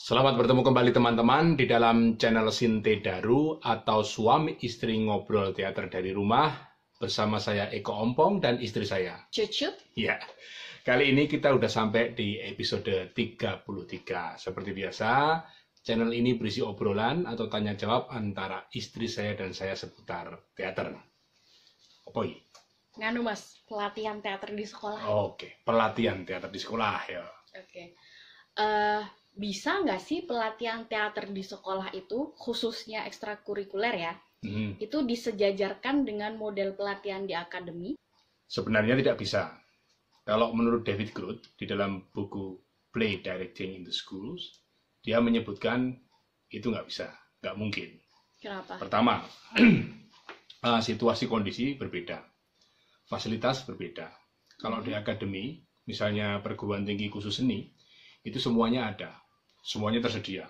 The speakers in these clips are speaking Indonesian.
Selamat bertemu kembali teman-teman di dalam channel Sinte Daru atau Suami Istri Ngobrol Teater dari Rumah bersama saya Eko Ompong dan istri saya Cucu. Ya, kali ini kita udah sampai di episode 33. Seperti biasa, channel ini berisi obrolan atau tanya jawab antara istri saya dan saya seputar teater. Apa ini? Nganu mas, pelatihan teater di sekolah. Oke, pelatihan teater di sekolah ya. Oke. Bisa nggak sih pelatihan teater di sekolah itu, khususnya ekstrakurikuler ya, itu disejajarkan dengan model pelatihan di akademi? Sebenarnya tidak bisa. Kalau menurut David Groot di dalam buku Play Directing in the Schools, dia menyebutkan itu nggak bisa, nggak mungkin. Kenapa? Pertama, situasi kondisi berbeda, fasilitas berbeda. Kalau di akademi, misalnya perguruan tinggi khusus seni, itu semuanya ada, semuanya tersedia.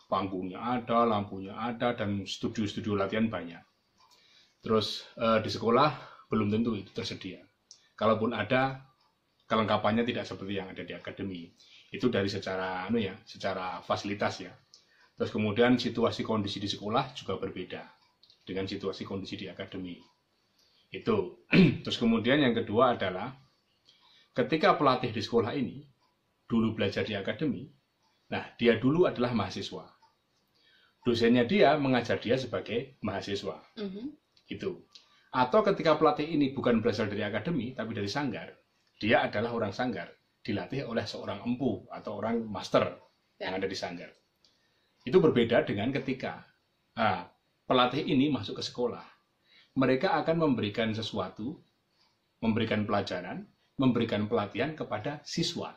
Panggungnya ada, lampunya ada, dan studio-studio latihan banyak. Terus di sekolah belum tentu itu tersedia. Kalaupun ada, kelengkapannya tidak seperti yang ada di akademi. Itu dari secara secara fasilitas ya. Terus kemudian situasi kondisi di sekolah juga berbeda dengan situasi kondisi di akademi. Itu. Terus kemudian yang kedua adalah ketika pelatih di sekolah ini dulu belajar di akademi, nah dia dulu adalah mahasiswa. Dosennya dia mengajar dia sebagai mahasiswa. Itu. Atau ketika pelatih ini bukan berasal dari akademi tapi dari sanggar, dia adalah orang sanggar, dilatih oleh seorang empu atau orang master yang ada di sanggar. Itu berbeda dengan ketika pelatih ini masuk ke sekolah. Mereka akan memberikan sesuatu, memberikan pelajaran, memberikan pelatihan kepada siswa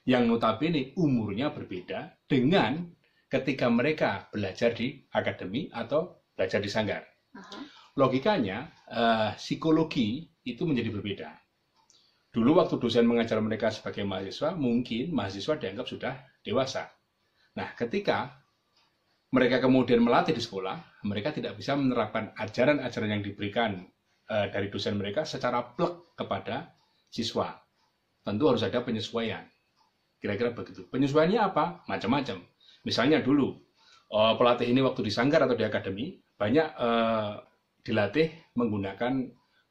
yang notabene umurnya berbeda dengan ketika mereka belajar di akademi atau belajar di sanggar. Logikanya, psikologi itu menjadi berbeda. Dulu waktu dosen mengajar mereka sebagai mahasiswa, mungkin mahasiswa dianggap sudah dewasa. Nah, ketika mereka kemudian melatih di sekolah, mereka tidak bisa menerapkan ajaran-ajaran yang diberikan dari dosen mereka secara plek kepada siswa. Tentu harus ada penyesuaian. Kira-kira begitu. Penyesuaiannya apa? Macam-macam. Misalnya dulu, pelatih ini waktu di sanggar atau di akademi, banyak dilatih menggunakan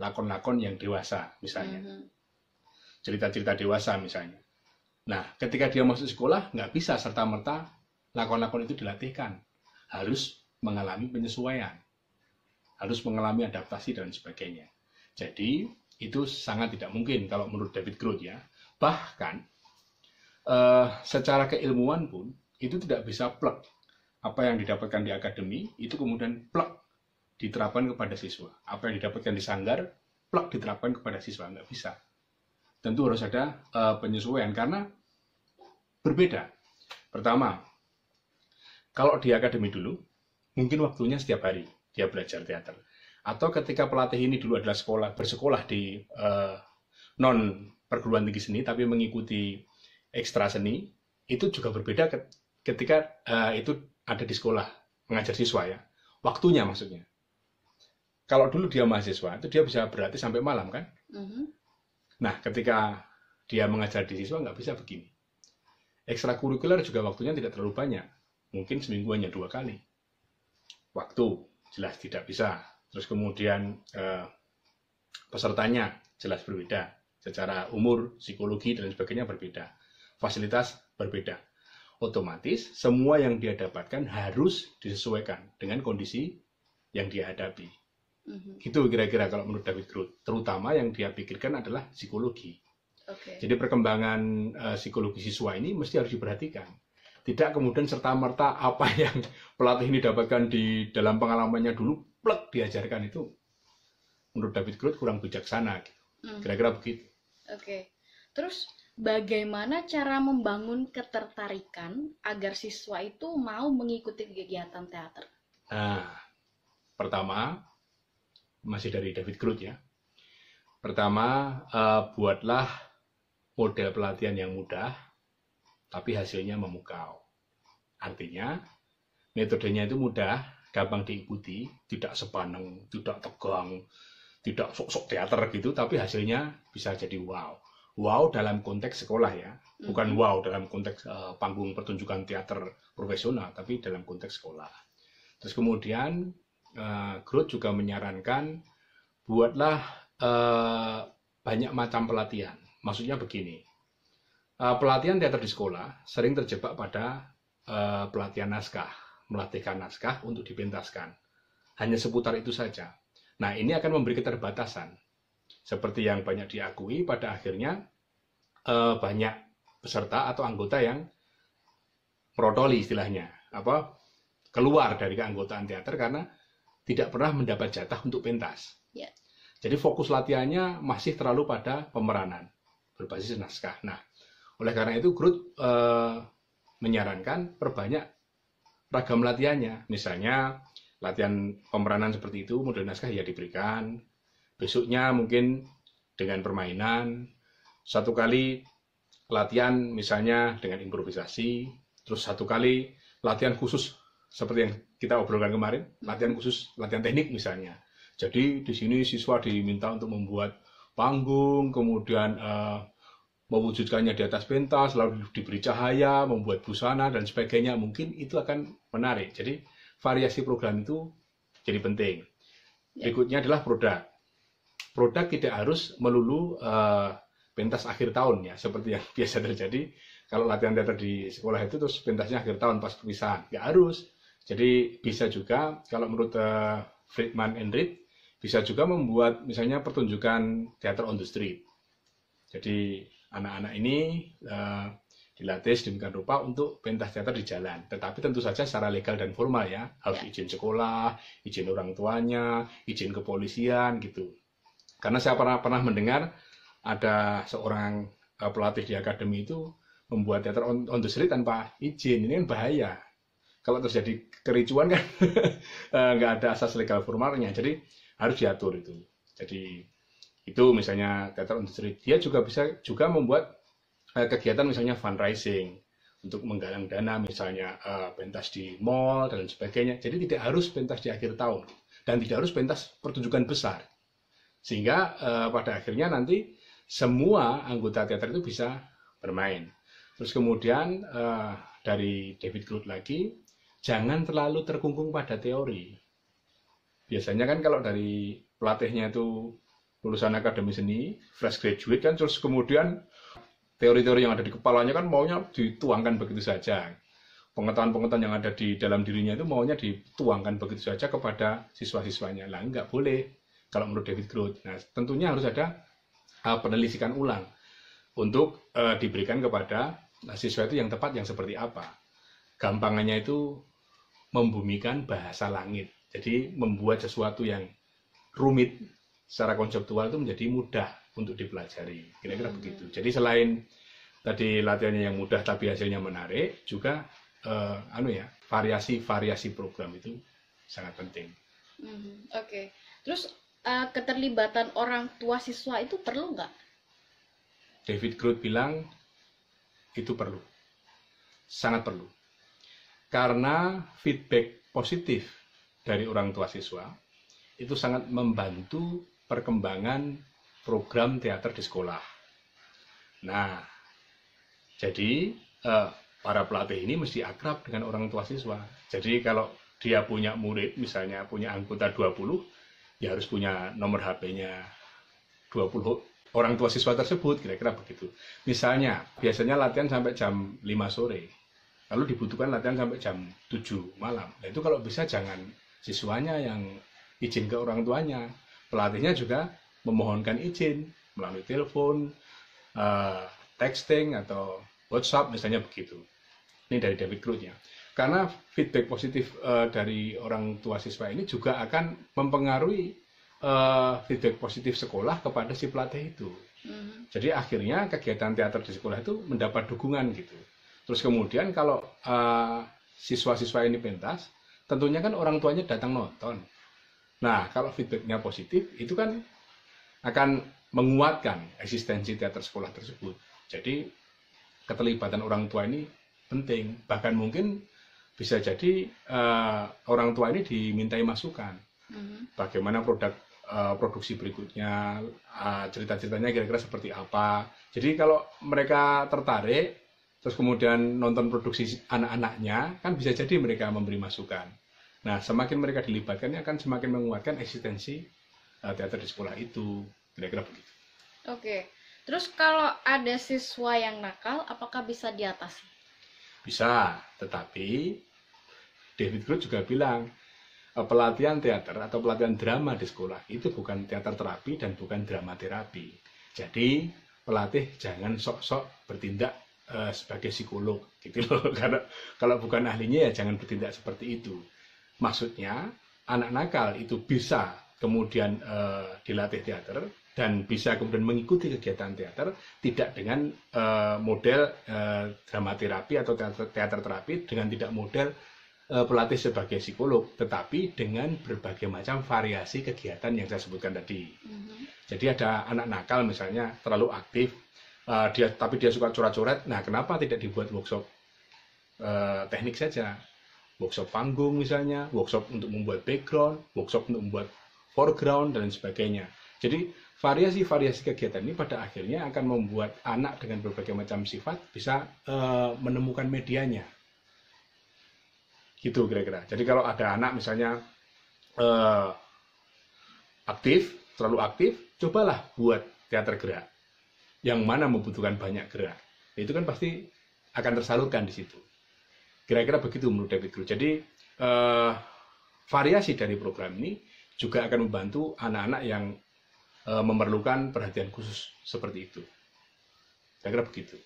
lakon-lakon yang dewasa, misalnya. Cerita-cerita dewasa, misalnya. Nah, ketika dia masuk sekolah, nggak bisa serta-merta lakon-lakon itu dilatihkan. Harus mengalami penyesuaian. Harus mengalami adaptasi dan sebagainya. Jadi, itu sangat tidak mungkin kalau menurut David Groot ya. Bahkan, secara keilmuan pun itu tidak bisa plek. Apa yang didapatkan di akademi itu kemudian plek diterapkan kepada siswa. Apa yang didapatkan di sanggar plek diterapkan kepada siswa, nggak bisa. Tentu harus ada penyesuaian karena berbeda. Pertama, kalau di akademi dulu mungkin waktunya setiap hari dia belajar teater. Atau ketika pelatih ini dulu adalah bersekolah di non perguruan tinggi seni tapi mengikuti ekstra seni, itu juga berbeda ketika itu ada di sekolah mengajar siswa ya. Waktunya maksudnya. Kalau dulu dia mahasiswa, itu dia bisa berlatih sampai malam kan? Nah, ketika dia mengajar di siswa nggak bisa begini. Ekstrakurikuler juga waktunya tidak terlalu banyak. Mungkin seminggu hanya 2 kali. Waktu jelas tidak bisa. Terus kemudian pesertanya jelas berbeda. Secara umur, psikologi, dan sebagainya berbeda. Fasilitas berbeda. Otomatis semua yang dia dapatkan harus disesuaikan dengan kondisi yang dia hadapi. Gitu kira-kira kalau menurut David Groot. Terutama yang dia pikirkan adalah psikologi. Jadi perkembangan psikologi siswa ini mesti harus diperhatikan. Tidak kemudian serta-merta apa yang pelatih ini dapatkan di dalam pengalamannya dulu plek diajarkan, itu menurut David Groot kurang bijaksana. Kira-kira begitu. Terus bagaimana cara membangun ketertarikan agar siswa itu mau mengikuti kegiatan teater? Nah, pertama, masih dari David Groot ya. Pertama, buatlah model pelatihan yang mudah, tapi hasilnya memukau. Artinya, metodenya itu mudah, gampang diikuti, tidak sepaneng, tidak tegang, tidak sok-sok teater gitu, tapi hasilnya bisa jadi wow. wow dalam konteks sekolah ya, bukan wow dalam konteks panggung pertunjukan teater profesional, tapi dalam konteks sekolah. Terus kemudian Groot juga menyarankan buatlah banyak macam pelatihan. Maksudnya begini, pelatihan teater di sekolah sering terjebak pada pelatihan naskah, melatihkan naskah untuk dipentaskan. Hanya seputar itu saja. Nah, ini akan memberi keterbatasan. Seperti yang banyak diakui, pada akhirnya banyak peserta atau anggota yang merotoli istilahnya, keluar dari keanggotaan teater karena tidak pernah mendapat jatah untuk pentas. Yeah. Jadi fokus latihannya masih terlalu pada pemeranan berbasis naskah. Nah, oleh karena itu Groot menyarankan perbanyak ragam latihannya. Misalnya latihan pemeranan seperti itu, model naskah ya diberikan. Besoknya mungkin dengan permainan. Satu kali latihan misalnya dengan improvisasi. Terus satu kali latihan khusus seperti yang kita obrolkan kemarin, latihan khusus, latihan teknik misalnya. Jadi di sini siswa diminta untuk membuat panggung, kemudian mewujudkannya di atas pentas, lalu diberi cahaya, membuat busana dan sebagainya. Mungkin itu akan menarik. Jadi variasi program itu jadi penting. Berikutnya adalah produk. Produk tidak harus melulu pentas akhir tahun ya, seperti yang biasa terjadi. Kalau latihan teater di sekolah itu terus pentasnya akhir tahun pas perpisahan. Nggak harus. Jadi bisa juga, kalau menurut Friedman and Reed, bisa juga membuat misalnya pertunjukan teater on the street. Jadi anak-anak ini dilatih sedemikian rupa untuk pentas teater di jalan. Tetapi tentu saja secara legal dan formal ya. Harus izin sekolah, izin orang tuanya, izin kepolisian gitu. Karena saya pernah mendengar ada seorang pelatih di akademi itu membuat teater on the street tanpa izin. Ini kan bahaya. Kalau terjadi kericuan kan nggak ada asas legal formalnya, jadi harus diatur itu. Jadi itu misalnya teater on the street. Dia juga bisa juga membuat kegiatan misalnya fundraising untuk menggalang dana, misalnya pentas di mall dan sebagainya. Jadi tidak harus pentas di akhir tahun dan tidak harus pentas pertunjukan besar. Sehingga pada akhirnya nanti semua anggota teater itu bisa bermain. Terus kemudian dari David Groot lagi, jangan terlalu terkungkung pada teori. Biasanya kan kalau dari pelatihnya itu lulusan akademi seni, fresh graduate kan, terus kemudian teori-teori yang ada di kepalanya kan maunya dituangkan begitu saja. Pengetahuan-pengetahuan yang ada di dalam dirinya itu maunya dituangkan begitu saja kepada siswa-siswanya. Lah, nggak boleh kalau menurut David Groot. Nah, tentunya harus ada penelitian ulang untuk diberikan kepada siswa itu yang tepat, yang seperti apa. Gampangannya itu membumikan bahasa langit. Jadi membuat sesuatu yang rumit secara konseptual itu menjadi mudah untuk dipelajari. Kira-kira begitu. Jadi selain tadi latihannya yang mudah tapi hasilnya menarik, juga variasi program itu sangat penting. Oke. Terus keterlibatan orang tua siswa itu perlu nggak? David Groot bilang itu perlu. Sangat perlu. Karena feedback positif dari orang tua siswa itu sangat membantu perkembangan program teater di sekolah. Nah, jadi para pelatih ini mesti akrab dengan orang tua siswa. Jadi kalau dia punya murid, misalnya punya anggota 20, ya harus punya nomor HP-nya 20 orang tua siswa tersebut, kira-kira begitu. Misalnya, biasanya latihan sampai jam 5 sore. Lalu dibutuhkan latihan sampai jam 7 malam. Nah, itu kalau bisa jangan siswanya yang izin ke orang tuanya. Pelatihnya juga memohonkan izin melalui telepon, texting, atau WhatsApp misalnya begitu. Ini dari David Groot ya. Karena feedback positif dari orang tua siswa ini juga akan mempengaruhi feedback positif sekolah kepada si pelatih itu. Jadi akhirnya kegiatan teater di sekolah itu mendapat dukungan gitu. Terus kemudian kalau siswa-siswa ini pentas, tentunya kan orang tuanya datang nonton. Nah, kalau feedbacknya positif, itu kan akan menguatkan eksistensi teater sekolah tersebut. Jadi keterlibatan orang tua ini penting. Bahkan mungkin bisa jadi orang tua ini dimintai masukan. Bagaimana produk produksi berikutnya, cerita-ceritanya kira-kira seperti apa. Jadi kalau mereka tertarik, terus kemudian nonton produksi anak-anaknya, kan bisa jadi mereka memberi masukan. Nah, semakin mereka dilibatkannya akan semakin menguatkan eksistensi teater di sekolah itu. Kira-kira begitu. Oke. Terus kalau ada siswa yang nakal, apakah bisa diatasi? Bisa, tetapi David Groot juga bilang, pelatihan teater atau pelatihan drama di sekolah itu bukan teater terapi dan bukan drama terapi. Jadi pelatih jangan sok-sok bertindak sebagai psikolog gitu loh. Karena kalau bukan ahlinya ya jangan bertindak seperti itu. Maksudnya anak nakal itu bisa kemudian dilatih teater dan bisa kemudian mengikuti kegiatan teater tidak dengan model drama terapi atau teater terapi, dengan tidak model pelatih sebagai psikolog, tetapi dengan berbagai macam variasi kegiatan yang saya sebutkan tadi. Jadi ada anak nakal misalnya terlalu aktif, tapi dia suka coret-coret. Nah, kenapa tidak dibuat workshop teknik saja? Workshop panggung misalnya, workshop untuk membuat background, workshop untuk membuat foreground dan sebagainya. Jadi variasi-variasi kegiatan ini pada akhirnya akan membuat anak dengan berbagai macam sifat bisa menemukan medianya. Gitu kira-kira. Jadi kalau ada anak misalnya terlalu aktif, cobalah buat teater gerak. Yang mana membutuhkan banyak gerak. Itu kan pasti akan tersalurkan di situ. Kira-kira begitu menurut David Groot. Jadi variasi dari program ini juga akan membantu anak-anak yang memerlukan perhatian khusus seperti itu. Kira-kira begitu.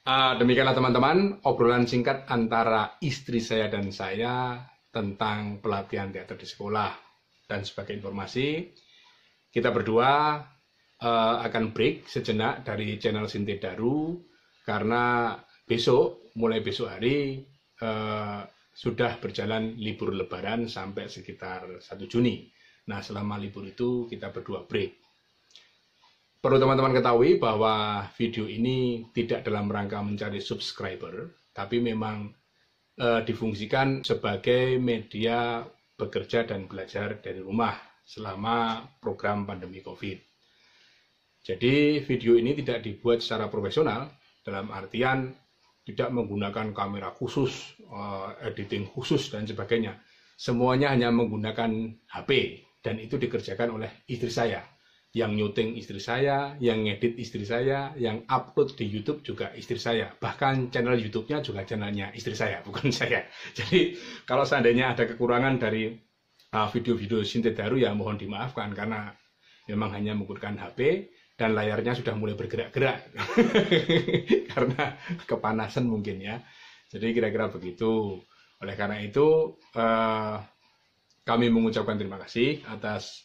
Demikianlah teman-teman, obrolan singkat antara istri saya dan saya tentang pelatihan teater di sekolah. Dan sebagai informasi, kita berdua akan break sejenak dari channel Sinte Daru, karena mulai besok hari, sudah berjalan libur lebaran sampai sekitar 1 Juni. Nah, selama libur itu kita berdua break. Perlu teman-teman ketahui bahwa video ini tidak dalam rangka mencari subscriber, tapi memang difungsikan sebagai media bekerja dan belajar dari rumah selama program pandemi COVID. Jadi video ini tidak dibuat secara profesional, dalam artian tidak menggunakan kamera khusus, editing khusus dan sebagainya. Semuanya hanya menggunakan HP, dan itu dikerjakan oleh istri saya. Yang nyuting istri saya, yang ngedit istri saya, yang upload di YouTube juga istri saya. Bahkan channel YouTube-nya juga channelnya istri saya, bukan saya. Jadi kalau seandainya ada kekurangan dari video-video Sinte Daru, ya mohon dimaafkan, karena memang hanya menggunakan HP dan layarnya sudah mulai bergerak-gerak. Karena kepanasan mungkin ya. Jadi kira-kira begitu. Oleh karena itu, kami mengucapkan terima kasih atas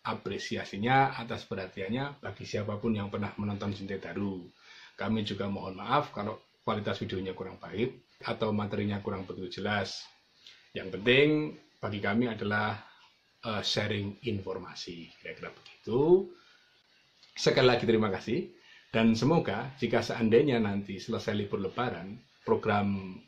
apresiasinya, atas perhatiannya bagi siapapun yang pernah menonton Sinte Daru. Kami juga mohon maaf kalau kualitas videonya kurang baik atau materinya kurang begitu jelas. Yang penting bagi kami adalah sharing informasi, kira-kira begitu. Sekali lagi terima kasih, dan semoga jika seandainya nanti selesai libur lebaran, program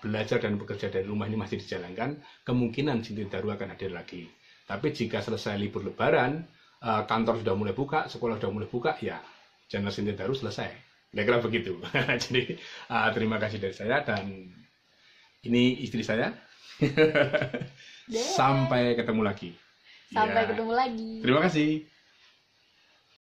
belajar dan bekerja dari rumah ini masih dijalankan, kemungkinan Sinte Daru akan hadir lagi. Tapi jika selesai libur lebaran, kantor sudah mulai buka, sekolah sudah mulai buka, ya channel Sinte Daru selesai. Kira-kira begitu. Jadi terima kasih dari saya, dan ini istri saya. Sampai ketemu lagi. Sampai ketemu lagi. Terima kasih.